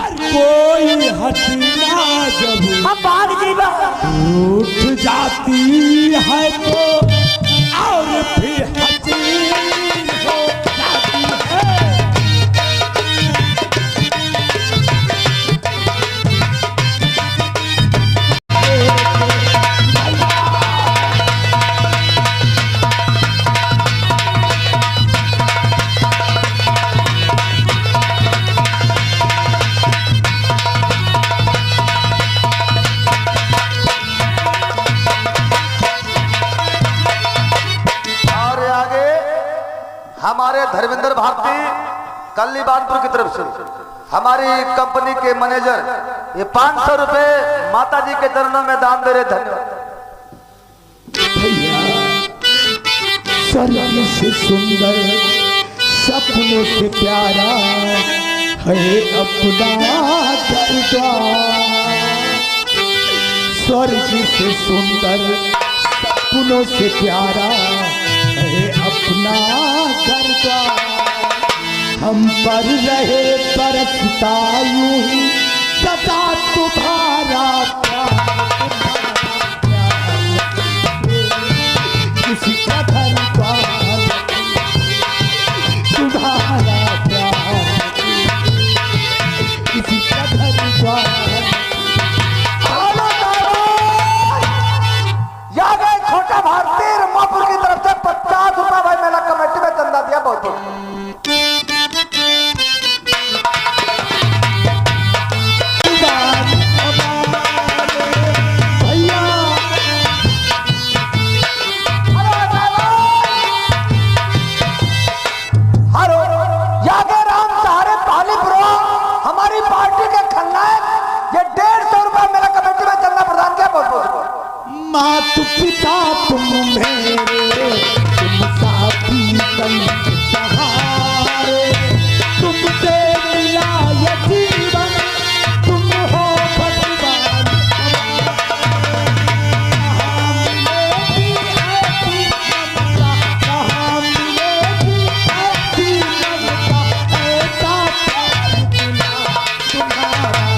कोई हटना जब उठ जाती है तो और फिर हटी हो जाती है। हमारे धर्मेंद्र भारती कल्लीबानपुर की तरफ से हमारी कंपनी के मैनेजर ये 500 रुपए माता जी के चरणों में दान दे रहे। धन्यवाद भैया। स्वर्ग से सुंदर सपनों से प्यारा है अपना दरबार। स्वर्ग से सुंदर सपनों से प्यारा है अपना दरबार। हम पर रहे बरसता यूं ही सदा तुम्हारा प्यार। किसी का दरबार तुम्हारा प्यार, किसी का दरबार। छोटा भारती रमापुर की तरफ से 50 रुपए भाई मेला कमेटी में चंदा दिया। बहुत बहुत हमारी पार्टी के खलनायक ये 150 रुपए मेला कमेटी में चंदा प्रदान किया। बहुत बहुत मात पिता तुम मेरे, तुम साथी तुम सहारे, तुमसे मिला ये जीवन, तुम हो भगवान। कहाँ मिलेगी ऐसी ममता, ऐसा प्यार मिला तुम्हारा।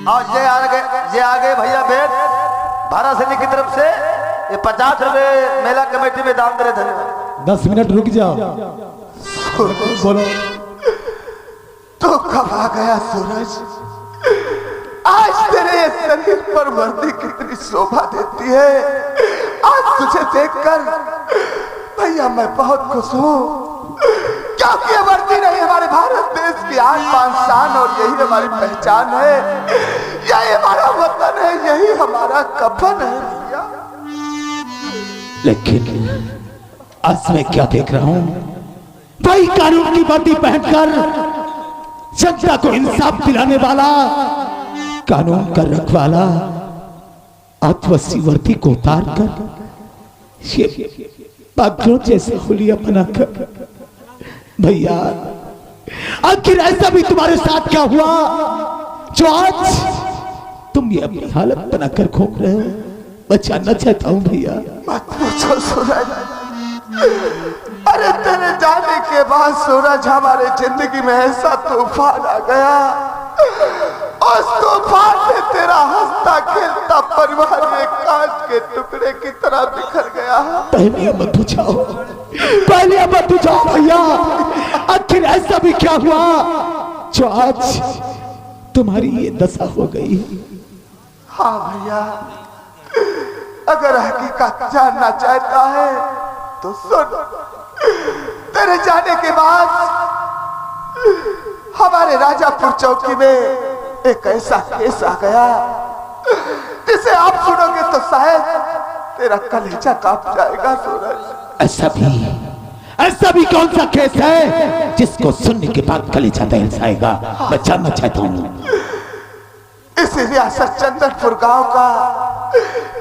और ये आगे भैया भेद भारत सैनिक की तरफ से ये 50 रुपए मेला कमेटी में दान दे रहे। धन्यवाद। 10 मिनट रुक जाओ। बोलो। तो कब आ गया सूरज? आज तेरे शरीर पर वर्दी कितनी शोभा देती है। आज तुझे देखकर भैया मैं बहुत खुश हूँ, क्योंकि ये वर्दी नहीं हमारे भारत देश की आन बान शान और यही हमारी पहचान है। यही हमारा वतन है, यही हमारा कफन है भैया। लेकिन आज मैं क्या देख रहा हूँ? वही कानून की वर्दी पहनकर जनता को इंसाफ दिलाने वाला, कानून का रखवाला आत्मसी वर्दी को उतार कर ये पागलों जैसे हुलिया बनाकर। भैया आखिर ऐसा भी तुम्हारे साथ क्या हुआ जो आज तुम ये अपनी हालत बनाकर घूम रहे हो? बचाना चाहता हूँ भैया। मत पूछो सूरज। अरे तेरे जाने के बाद सूरज हमारे जिंदगी में ऐसा तूफान आ गया। उस तूफान में तेरा हंसता खेलता परिवार एक कांच के टुकड़े की तरह बिखर गया। पहले मत बुझाओ, पहले मत बुझाओ भैया। आखिर ऐसा भी क्या हुआ जो आज तुम्हारी ये दशा हो गई? हाँ भैया, अगर हकीकत जानना चाहता है तो सुन। तेरे जाने के बाद हमारे राजापुर चौकी में एक ऐसा केस आ गया जिसे आप सुनोगे तो शायद तेरा कलेजा कांप जाएगा सूरज। ऐसा भी कौन सा केस है जिसको सुनने के बाद कलेजा दहल जाएगा? मैं जानना चाहता हूँ। इसी रियासत चंदनपुर गांव का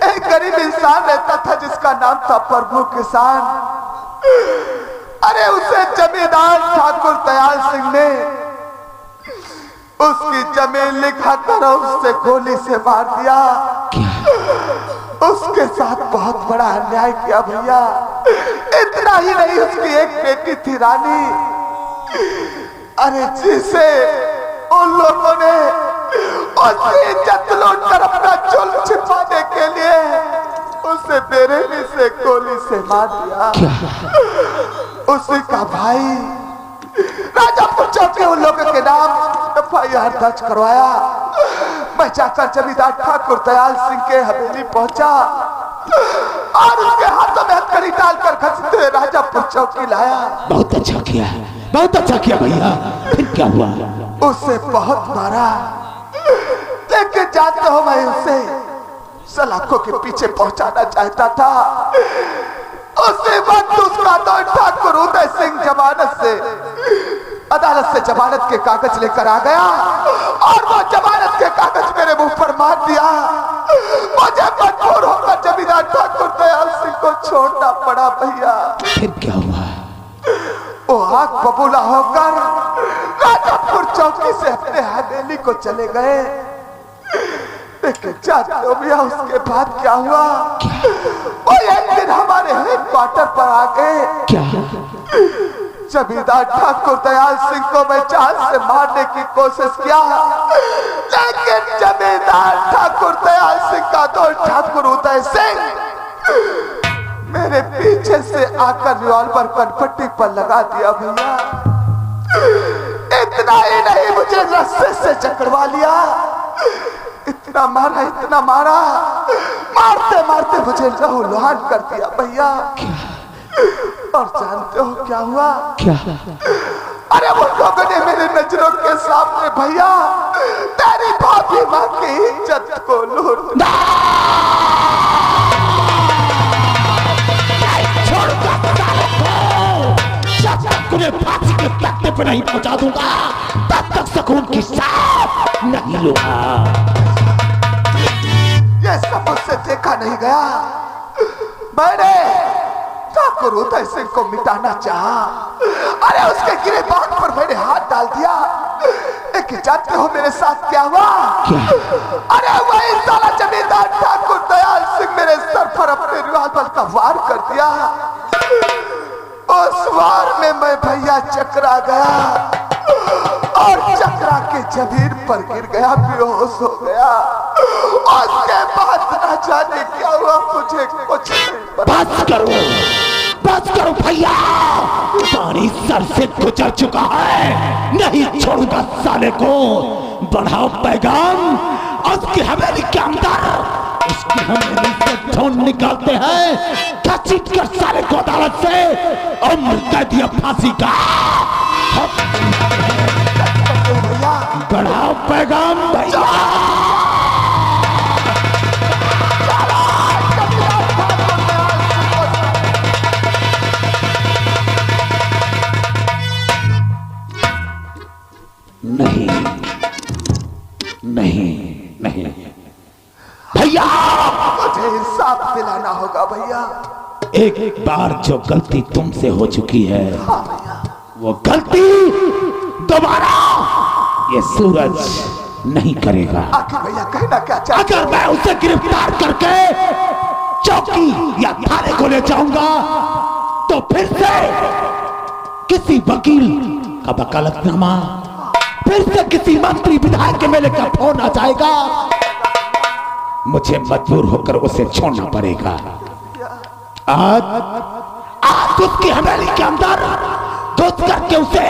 एक गरीब इंसान रहता था जिसका नाम था प्रभु किसान। अरे उसे जमींदार ठाकुर दयाल सिंह ने उसकी जमीन लिखा कर उससे गोली से मार दिया। उसके साथ बहुत बड़ा अन्याय किया भैया। इतना ही नहीं, उसकी एक बेटी थी रानी। अरे जिसे उन लोगों ने उसकी इज्जत लूट कर अपना जुल्म छिपाने के लिए उसे बेरहमी से गोली से मार दिया। उसी का भाई राजापुर चौक के उन लोगों के नाम FIR दर्ज करवाया। मैं जाकर जमींदार ठाकुर दयाल सिंह के हवेली पहुंचा और उसके हाथों में हथकड़ी डालकर घसीटते हुए राजापुर चौकी लाया। बहुत अच्छा किया भैया। फिर क्या हुआ? उसे बहुत मारा, लेकिन जानते हो मैं उसे सलाखों के पीछे पहुंचाना चाहता था। उसी वक्त उसका तो ठाकुर उदय सिंह जमानत से अदालत से जमानत के कागज लेकर आ गया और वो जमानत के कागज मेरे मुंह पर मार दिया। मुझे मजबूर होकर जमींदार ठाकुर दयाल सिंह को छोड़ना पड़ा भैया। फिर क्या हुआ? वो आग बबूला होकर राजापुर चौकी से अपने हवेली को चले गए। लेकिन जानते हो भैया उसके बाद क्या हुआ? वो एक दिन हमारे हेडक्वार्टर पर आ गए। क्या? जमींदार ठाकुर दयाल सिंह को मैं जान से मारने की कोशिश किया, लेकिन जमींदार ठाकुर दयाल सिंह का दो ठाकुर उदय सिंह मेरे पीछे से आकर रिवॉल्वर कनपट्टी पर लगा दिया भैया। इतना ही नहीं, मुझे रस्से से जकड़वा लिया। इतना मारा, मारते मारते मुझे लहू लुहान कर दिया भैया। और जानते हो क्या हुआ? क्या? अरे वो लोगों ने मेरे नजरों के सामने भैया तेरी भाभी माँ की इज्जत को लूट फांसी के तख्ते पर नहीं पहुंचा दूंगा तब तक सुकून की सांस नहीं लूंगा। ये सब मुझसे देखा नहीं गया। मैंने ठाकुर उदय सिंह को मिटाना चाहा। अरे उसके गिरेबान पर मैंने हाथ डाल दिया। लेकिन जानते हो मेरे साथ क्या हुआ? क्या? अरे वही साला जमींदार ठाकुर दयाल सिंह मेरे सर पर अपने रिवॉल्वर का वार कर दिया। उस वार में मैं भैया चकरा गया और चकरा के जमीन पर गिर गया, बेहोश हो गया। उसके बाद न जाने क्या हुआ, मुझे कुछ नहीं पता। बस करो भैया, पानी सर से गुजर चुका है, नहीं छोड़ूंगा साले को। बढ़ाओ पैगाम, उसकी हवेली के अंदर उसकी हवेली से ढूंढ निकालते हैं, घसीट कर साले को अदालत से उम्र कैद या फांसी का। बढ़ाओ पैगाम भैया। नहीं भैया, मुझे इंसाफ दिलाना होगा भैया। एक बार जो गलती तुमसे हो चुकी है, हाँ भैया, वो गलती दोबारा ये सूरज नहीं करेगा। आखिर भैया कहना क्या चाहते? अगर मैं उसे गिरफ्तार करके चौकी या थाने को ले जाऊंगा तो फिर से किसी वकील का वकालतनामा, फिर से किसी मंत्री विधायक के मेले का फोन आ जाएगा। मुझे मजबूर होकर उसे छोड़ना पड़ेगा। आज उसकी हवेली के अंदर घुस करके उसे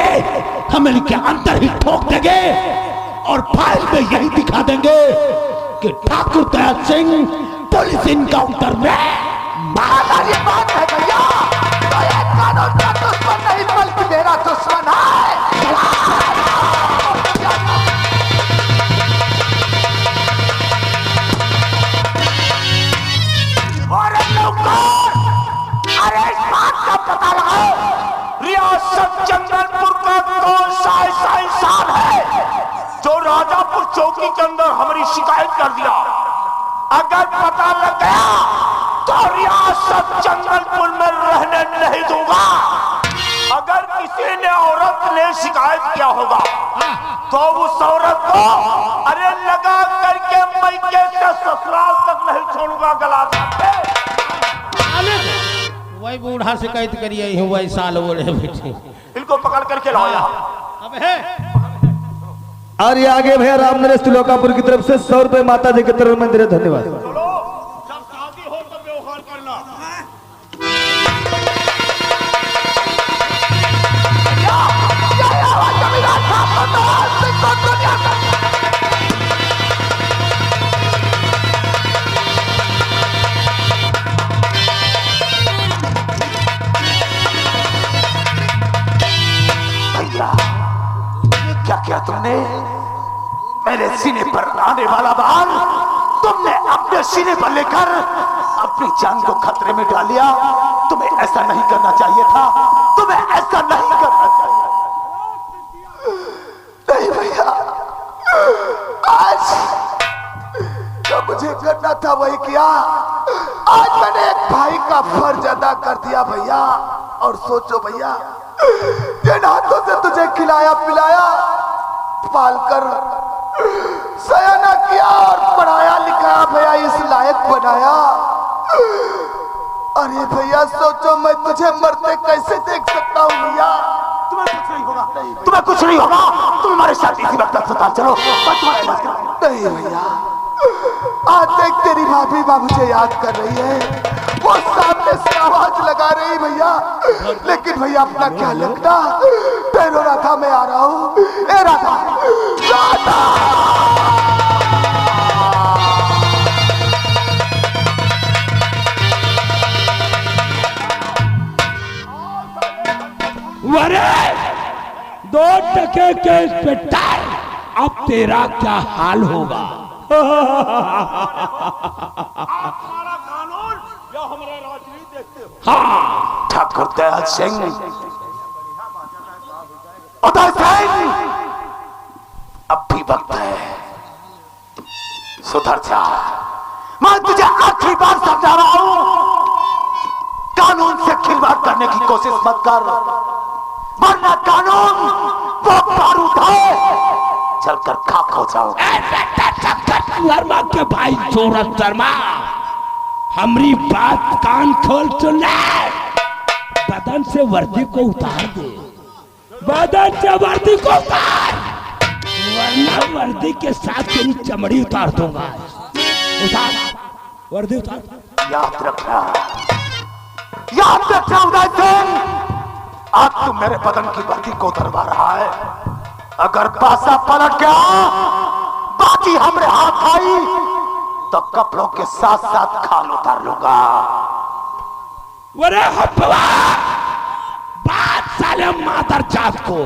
हवेली के अंदर ही ठोक देंगे और फाइल में यही दिखा देंगे कि ठाकुर दयाल सिंह पुलिस इनकाउंटर में मारा। ये बात है भैया, तो ये कानून का दुश्मन नहीं बल्कि मेरा दुश्मन है। और पता लगाओ रियासत चंदनपुर का कौन सा ऐसा इंसान है जो राजापुर चौकी के अंदर हमारी शिकायत कर दिया। अगर पता लग गया तो रियासत चंदनपुर में रहने नहीं दूंगा। अगर किसी ने औरत ने शिकायत किया होगा तो उस औरत को अरे लगा करके मैके से ससुराल तक नहीं छोड़ूंगा। गला वही बूढ़ा शिकायत करिए वही साल बोले बेटे इनको पकड़ करके लाओ यहाँ। अब है और ये आगे भैया राम नरेश लोकापुर की तरफ से 100 रुपए माता जी के तरफ मंदिर है। धन्यवाद। चलो जब शादी हो तब व्यवहार करना। भैया क्या किया तुमने? मेरे सीने पर आने वाला बाल तुमने अपने सीने पर लेकर अपनी जान को खतरे में डाल लिया। तुम्हें ऐसा नहीं करना चाहिए था। तुम्हें ऐसा नहीं करना चाहिए। नहीं भैया, आज जो मुझे करना था वही किया। आज मैंने एक भाई का फर्ज अदा कर दिया भैया। और सोचो भैया, जिन हाथों से तुझे खिलाया पिलाया पालकर सयाना किया और पढ़ाया लिखाया भैया इस लायक बनाया। अरे भैया सोचो मैं तुझे मरते कैसे देख सकता हूँ भैया। तुम्हें कुछ नहीं होगा। तुम्हें कुछ नहीं होगा। तुम हमारे साथ इसी वक्त अस्पताल चलो। नहीं भैया, आज देख तेरी भाभी माँ मुझे याद कर रही है। वो सामने से आवाज लगा रही भैया। लेकिन भैया अपना क्या लगता। तेरो राधा मैं आ रहा हूँ। ए राधा, राधा। वरे 2 टके के इंस्पेक्टर, अब तेरा क्या हाल होगा? हमारा कानून या हमारा राजनीति देखते हो? हाँ, ठाकुर दयाल सिंह, उदय सिंह, अब भी वक्त है, सुधर जा। मैं तुझे आखिरी बार समझा रहा हूं, कानून से खिलवाड़ करने की कोशिश मत कर, वरना कानून वो बारूद है, चलकर खाक हो जाओ। वर्मा के भाई सूरज शर्मा, हमारी बात कान खोल सुन ले। बदन से वर्दी को उतार दे। बदन से वर्दी को उतार, वरना वर्दी के साथ तेरी चमड़ी उतार दूंगा। उतार वर्दी, उतार। याद रखना, याद रखना उदय सिंह, आज तू मेरे बदन की वर्दी को उतरवा रहा है। अगर पासा पलट गया, बाकी हमरे हाथ आई तो कपड़ों के साथ साथ खाल उतार लूंगा। वरे हब्बा, बात साले मादर जात को।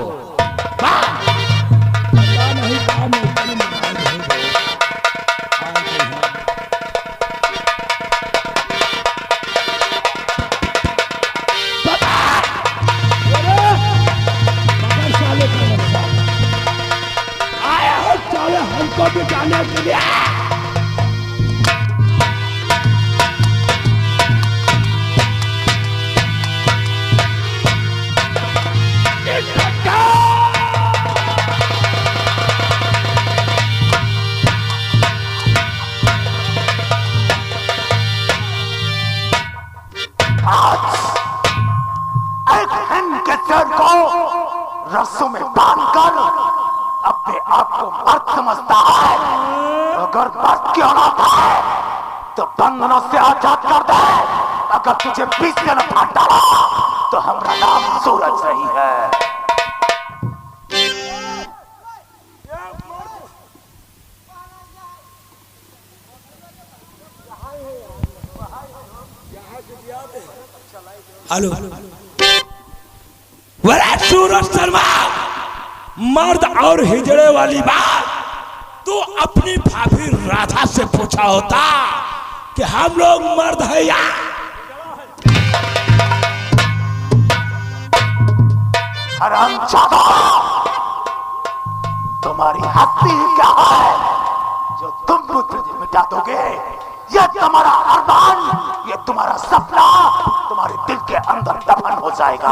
आया हो चाहे हमको बिठाने के लिए। रस्सों में बांधकर अपने आप को मर्द समझता है। अगर मर्द की औलाद है तो बंधनों से आजाद कर दे। अगर तुझे 20 दिन फाड़ डाला तो हमारा नाम सूरज नहीं है। हेलो, वरा सूरज शर्मा, मर्द और हिजड़े वाली बात तो अपनी भाभी राधा से पूछा होता कि हम लोग मर्द है या हरामजादा, तुम्हारी हस्ती क्या है जो तुम मुझे मिटा दोगे? ये तुम्हारा अरमान, ये तुम्हारा सपना तुम्हारे दिल के अंदर दफन हो जाएगा।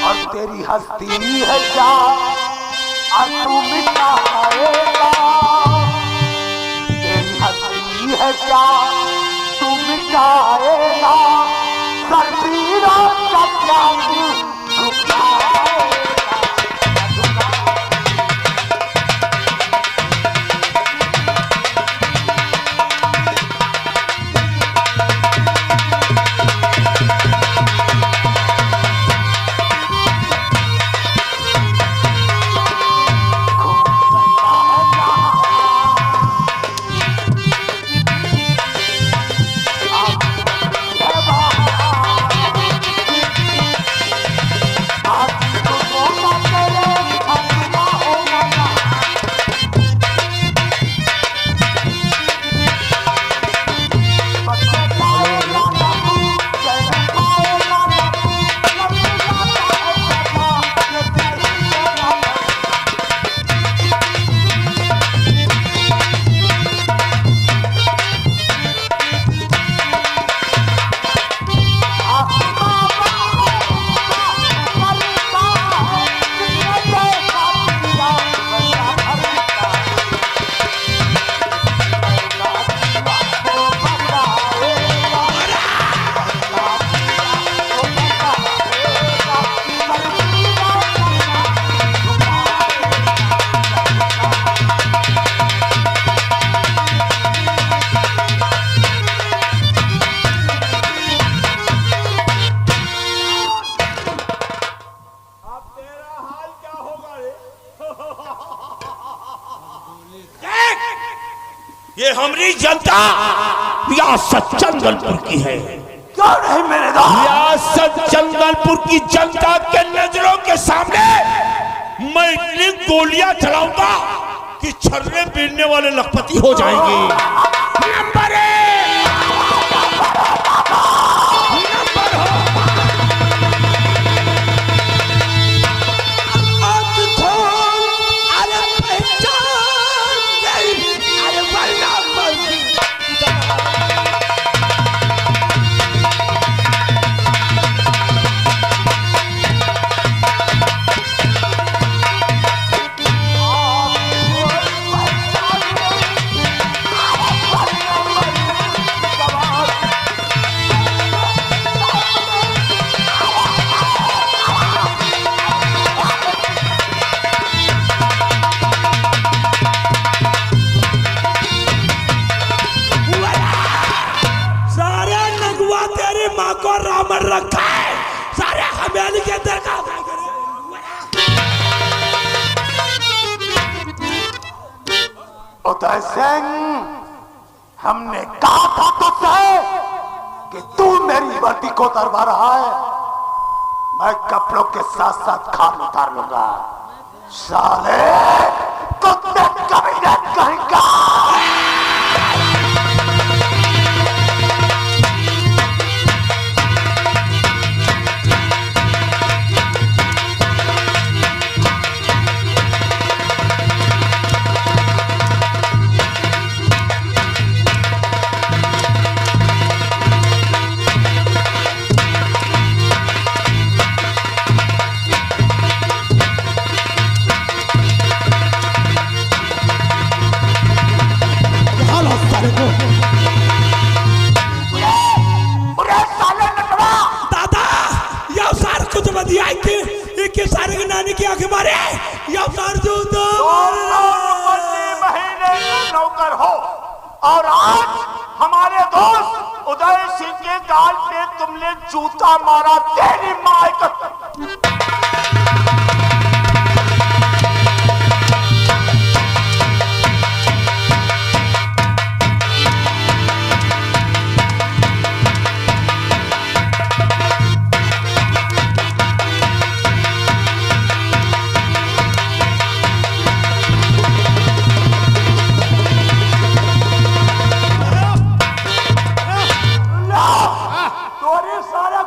और तेरी हस्ती है क्या और तू मिटाएगा? तेरी हस्ती है क्या तू मिटाएगा? सरपीरों का क्या तू झुकाएगा? ये हमारी जनता रियासत चंदनपुर की है। क्यों नहीं मेरे दोस्त? रियासत चंदनपुर की जनता के नजरों के सामने मैं इतनी गोलियां चलाऊंगा कि छर्रे पीटने वाले लखपति हो जाएंगे। नंबर को रामन रखा है, सारे हवेली के अंदर का उदय सिंह, हमने कहा था तुझसे कि तू मेरी वर्दी को उतारवा रहा है, मैं कपड़ों के साथ साथ खान उतार लूंगा। साले कुत्ते कमीने कहेंगा। दादा यह सार कुछ बदिया के सारे के नानी की आंखें मारे यह सार जो महीने का नौकर हो और आज हमारे दोस्त उदय सिंह के गाल पे तुमने जूता मारा। तेरी माँ का सारा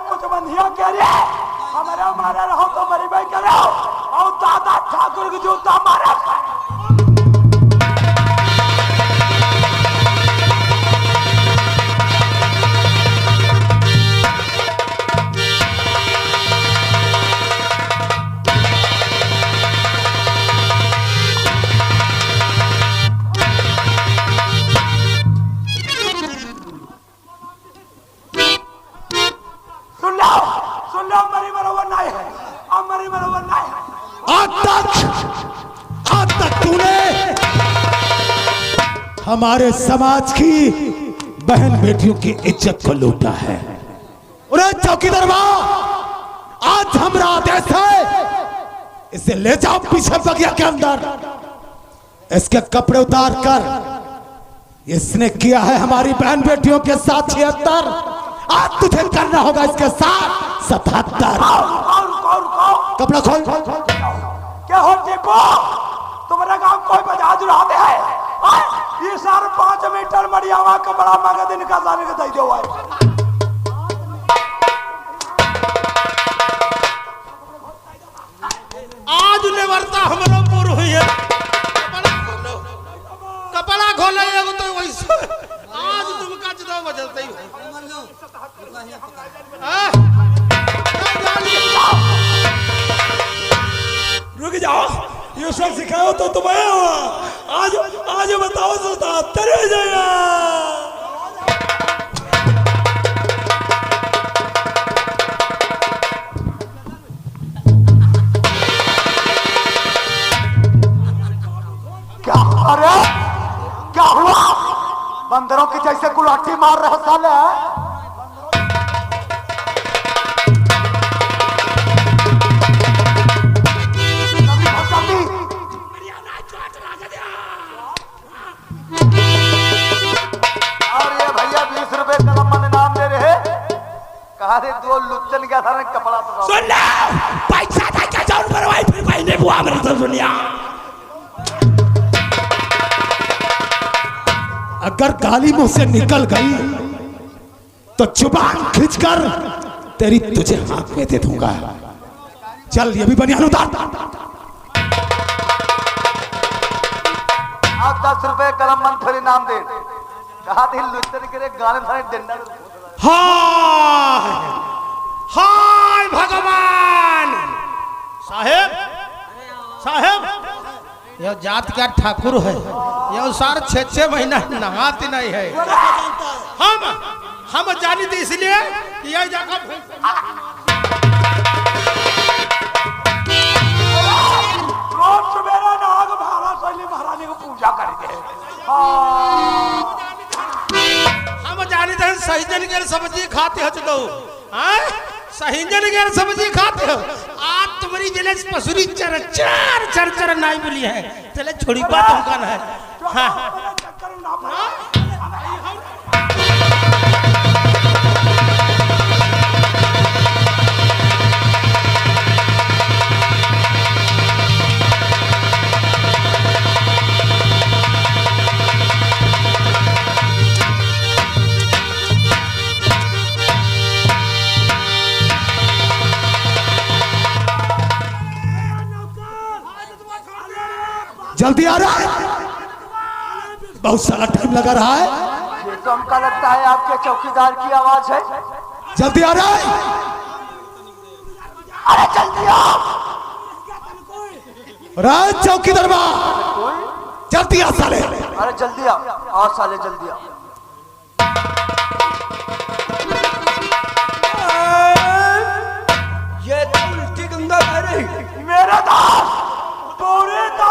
हमारे समाज की बहन बेटियों की इज्जत को लूटा है। अरे चौकीदार आज हमारा आदेश है, इसे ले जाओ पीछे बगिया के अंदर, इसके कपड़े उतार कर, इसने किया है हमारी बहन बेटियों के साथ 76, आज तुझे करना होगा इसके साथ 77। कपड़ा खोल। क्या हो टीपू, तुम्हारे गांव कोई बजाज उड़ाते हैं? ये सारे 5 मीटर मरियावा का बड़ा मगा दिन का जाने का दे दो भाई। आज निवर्ता हमरो पूर हुई है। कपड़ा खोले एगो तो वैसे आज तुमका जदो बजलते ही रुक जाओ, ये सब सिखाओ तो तुम्हें आज आज बताओ 77 हो जाएगा। अरे क्या हुआ? बंदरों की जैसे गुलाटी मार रहे साले। और ये भैया 20 रुपए कलम मन नाम दे रहे, कहा रे 2 लुच्चन गया था कपड़ा तो सुन लो, पैसा था क्या जान पर भाई, फिर भाई ने बुआ मेरी तो सुनिया। अगर गाली मुंह से निकल गई तो जुबान खींचकर तेरी तुझे हाथ में दे दूंगा। चल ये भी बनियान उतार। आप 10 रुपए कलम मन थोड़ी नाम दे, कहा थे लुच्चन के गाने सारे डंडा। हाय हाय भगवान साहेब, साहेब यह जात का ठाकुर है, यह सार 6-6 महीना नहाती नहीं है। हम जानी थी इसलिए यह जगह रोज सवेरा नाग भारा शैली महारानी को पूजा करके हम जानी थे सहीजन के सब्जी खाते हो। चलो सहीजन के सब्जी खाते हो। आज तुम्हारी जिले पसुरी चर चर चर चर नहीं बोली है, चले छोड़ी बात हमका है। जल्दी आ रहा है, बहुत सारा टाइम लगा रहा है। ये तो हमका लगता है आपके चौकीदार की आवाज है। जल्दी आ रहा है। अरे जल्दी आओ। राज चौकीदार जल्दी आ साले। अरे जल्दी आओ, और साले जल्दी आओ। ये तो उल्टी गंगा बह रही मेरा दास पूरे तो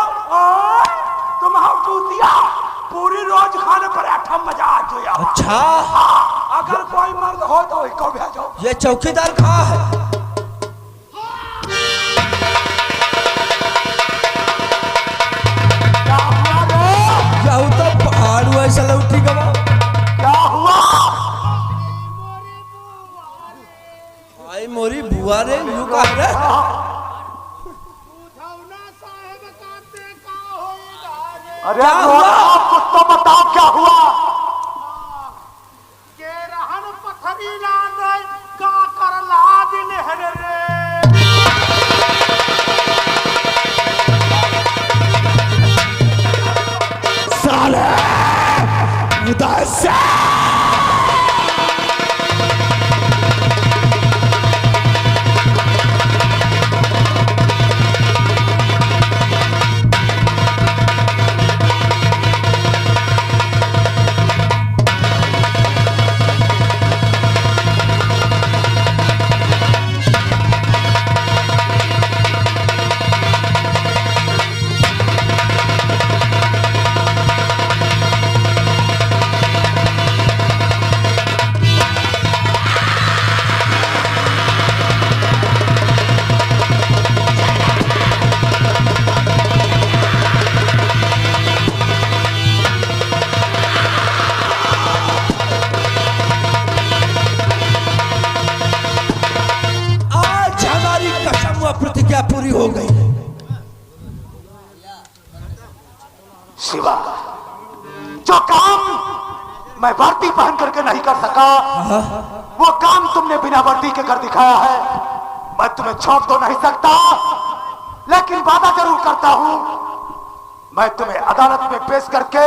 तुम हम चूतिया पूरी रोज खाने पर आठा मजा आ जाए। अच्छा अगर कोई मर्द हो तो इसको भेजो। ये चौकीदार कहाँ है? क्या हुआ रे? क्या तो पहाड़ हुआ ऐसा लौटी गवा। क्या हुआ? भाई मोरी बुआ रे यू कह रहे। अरे आप कुछ तो बताओ क्या हुआ? के रहन पथरीला नहीं का कर ला दिन है रे। साले मुदासे अब प्रतिज्ञा पूरी हो गई। शिवा, जो काम मैं वर्दी पहन करके नहीं कर सका, वो काम तुमने बिना वर्दी के कर दिखाया है। मैं तुम्हें छोड़ तो नहीं सकता, लेकिन वादा जरूर करता हूं, मैं तुम्हें अदालत में पेश करके